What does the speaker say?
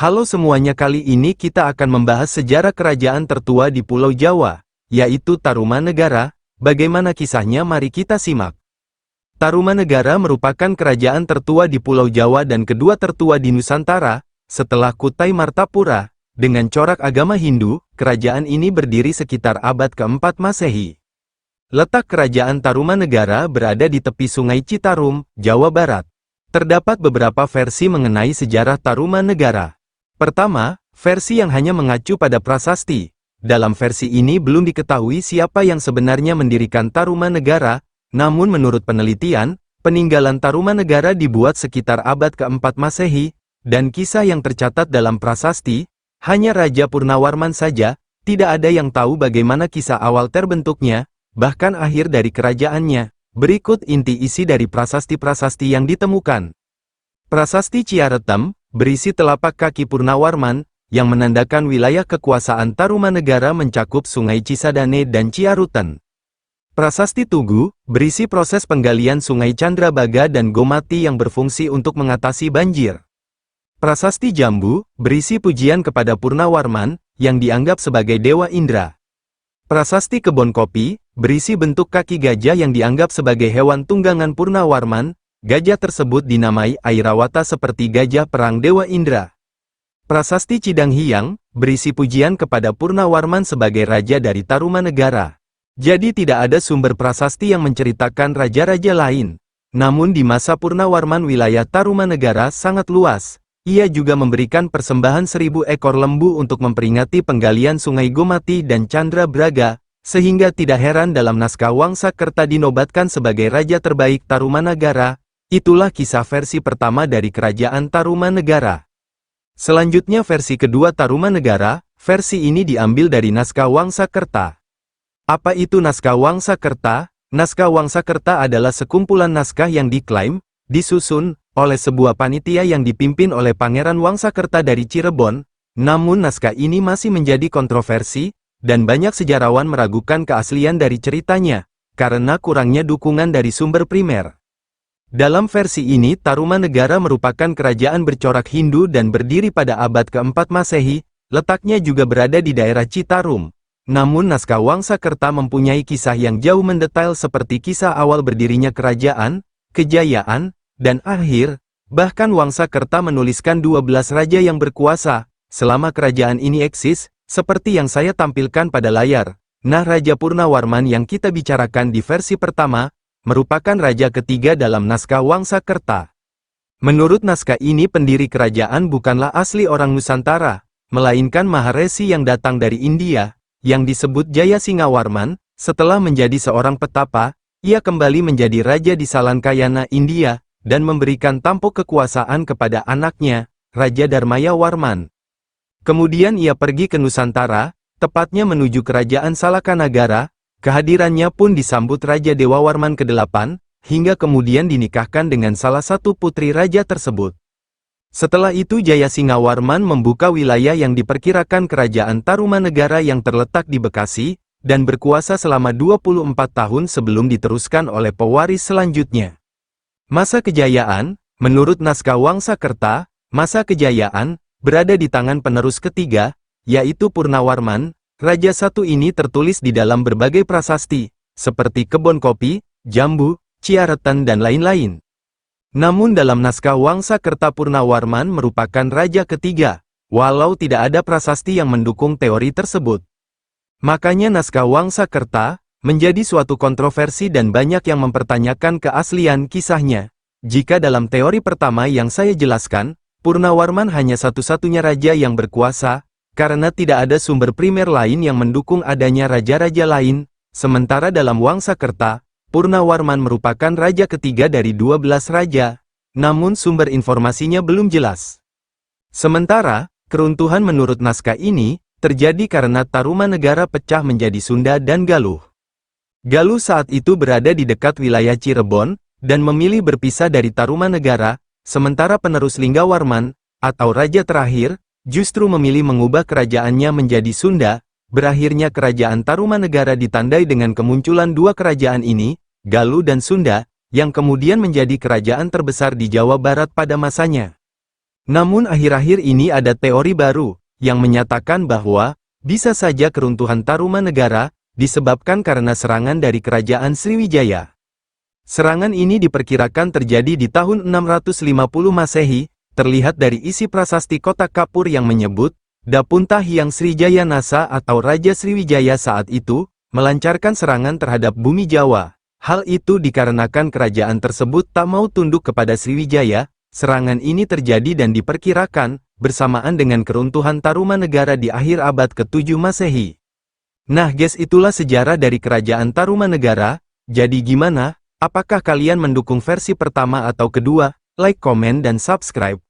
Halo semuanya, kali ini kita akan membahas sejarah kerajaan tertua di Pulau Jawa, yaitu Tarumanegara. Bagaimana kisahnya, mari kita simak. Tarumanegara merupakan kerajaan tertua di Pulau Jawa dan kedua tertua di Nusantara, setelah Kutai Martapura. Dengan corak agama Hindu, kerajaan ini berdiri sekitar abad ke-4 Masehi. Letak kerajaan Tarumanegara berada di tepi Sungai Citarum, Jawa Barat. Terdapat beberapa versi mengenai sejarah Tarumanegara. Pertama, versi yang hanya mengacu pada prasasti. Dalam versi ini belum diketahui siapa yang sebenarnya mendirikan Tarumanegara, namun menurut penelitian, peninggalan Tarumanegara dibuat sekitar abad ke-4 Masehi, dan kisah yang tercatat dalam prasasti, hanya Raja Purnawarman saja. Tidak ada yang tahu bagaimana kisah awal terbentuknya, bahkan akhir dari kerajaannya. Berikut inti isi dari prasasti-prasasti yang ditemukan. Prasasti Ciaretem berisi telapak kaki Purnawarman, yang menandakan wilayah kekuasaan Tarumanegara mencakup Sungai Cisadane dan Ciaruten. Prasasti Tugu berisi proses penggalian Sungai Candrabaga dan Gomati yang berfungsi untuk mengatasi banjir. Prasasti Jambu berisi pujian kepada Purnawarman, yang dianggap sebagai Dewa Indra. Prasasti Kebon Kopi berisi bentuk kaki gajah yang dianggap sebagai hewan tunggangan Purnawarman. Gajah tersebut dinamai Airawata seperti gajah perang Dewa Indra. Prasasti Cidang Hyang berisi pujian kepada Purnawarman sebagai raja dari Tarumanegara. Jadi tidak ada sumber prasasti yang menceritakan raja-raja lain. Namun di masa Purnawarman wilayah Tarumanegara sangat luas. Ia juga memberikan persembahan 1000 ekor lembu untuk memperingati penggalian Sungai Gomati dan Candrabraga, sehingga tidak heran dalam naskah Wangsakerta dinobatkan sebagai raja terbaik Tarumanegara. Itulah kisah versi pertama dari kerajaan Tarumanegara. Selanjutnya versi kedua Tarumanegara, versi ini diambil dari naskah Wangsakerta. Apa itu naskah Wangsakerta? Naskah Wangsakerta adalah sekumpulan naskah yang diklaim, disusun, oleh sebuah panitia yang dipimpin oleh Pangeran Wangsakerta dari Cirebon. Namun naskah ini masih menjadi kontroversi, dan banyak sejarawan meragukan keaslian dari ceritanya, karena kurangnya dukungan dari sumber primer. Dalam versi ini Tarumanegara merupakan kerajaan bercorak Hindu dan berdiri pada abad ke-4 Masehi, letaknya juga berada di daerah Citarum. Namun naskah Wangsakerta mempunyai kisah yang jauh mendetail seperti kisah awal berdirinya kerajaan, kejayaan, dan akhir. Bahkan Wangsakerta menuliskan 12 raja yang berkuasa selama kerajaan ini eksis, seperti yang saya tampilkan pada layar. Nah, Raja Purnawarman yang kita bicarakan di versi pertama, merupakan raja ketiga dalam naskah Wangsakerta. Menurut naskah ini pendiri kerajaan bukanlah asli orang Nusantara, melainkan Maharesi yang datang dari India, yang disebut Jayasingawarman. Setelah menjadi seorang petapa, ia kembali menjadi raja di Salankayana, India, dan memberikan tampuk kekuasaan kepada anaknya, Raja Dharmayawarman. Kemudian ia pergi ke Nusantara, tepatnya menuju kerajaan Salakanagara. Kehadirannya pun disambut Raja Dewawarman ke-8, hingga kemudian dinikahkan dengan salah satu putri raja tersebut. Setelah itu Jayasingawarman membuka wilayah yang diperkirakan kerajaan Tarumanegara yang terletak di Bekasi, dan berkuasa selama 24 tahun sebelum diteruskan oleh pewaris selanjutnya. Masa kejayaan, menurut naskah Wangsakerta, masa kejayaan berada di tangan penerus ketiga, yaitu Purnawarman. Raja satu ini tertulis di dalam berbagai prasasti, seperti Kebon Kopi, Jambu, Ciareten dan lain-lain. Namun dalam naskah Wangsakerta Purnawarman merupakan raja ketiga, walau tidak ada prasasti yang mendukung teori tersebut. Makanya naskah Wangsakerta menjadi suatu kontroversi dan banyak yang mempertanyakan keaslian kisahnya. Jika dalam teori pertama yang saya jelaskan, Purnawarman hanya satu-satunya raja yang berkuasa, karena tidak ada sumber primer lain yang mendukung adanya raja-raja lain. Sementara dalam Wangsakerta, Purnawarman merupakan raja ketiga dari 12 raja, namun sumber informasinya belum jelas. Sementara, keruntuhan menurut naskah ini, terjadi karena Tarumanegara pecah menjadi Sunda dan Galuh. Galuh saat itu berada di dekat wilayah Cirebon, dan memilih berpisah dari Tarumanegara, sementara penerus Linggawarman, atau raja terakhir, justru memilih mengubah kerajaannya menjadi Sunda. Berakhirnya kerajaan Tarumanegara ditandai dengan kemunculan dua kerajaan ini, Galuh dan Sunda, yang kemudian menjadi kerajaan terbesar di Jawa Barat pada masanya. Namun akhir-akhir ini ada teori baru, yang menyatakan bahwa, bisa saja keruntuhan Tarumanegara, disebabkan karena serangan dari kerajaan Sriwijaya. Serangan ini diperkirakan terjadi di tahun 650 Masehi, terlihat dari isi prasasti kotak kapur yang menyebut, Dapunta Hyang Srijaya Nasa atau Raja Sriwijaya saat itu, melancarkan serangan terhadap bumi Jawa. Hal itu dikarenakan kerajaan tersebut tak mau tunduk kepada Sriwijaya. Serangan ini terjadi dan diperkirakan, bersamaan dengan keruntuhan Tarumanegara di akhir abad ke-7 Masehi. Nah guys, itulah sejarah dari kerajaan Tarumanegara. Jadi gimana? Apakah kalian mendukung versi pertama atau kedua? Like, komen dan subscribe.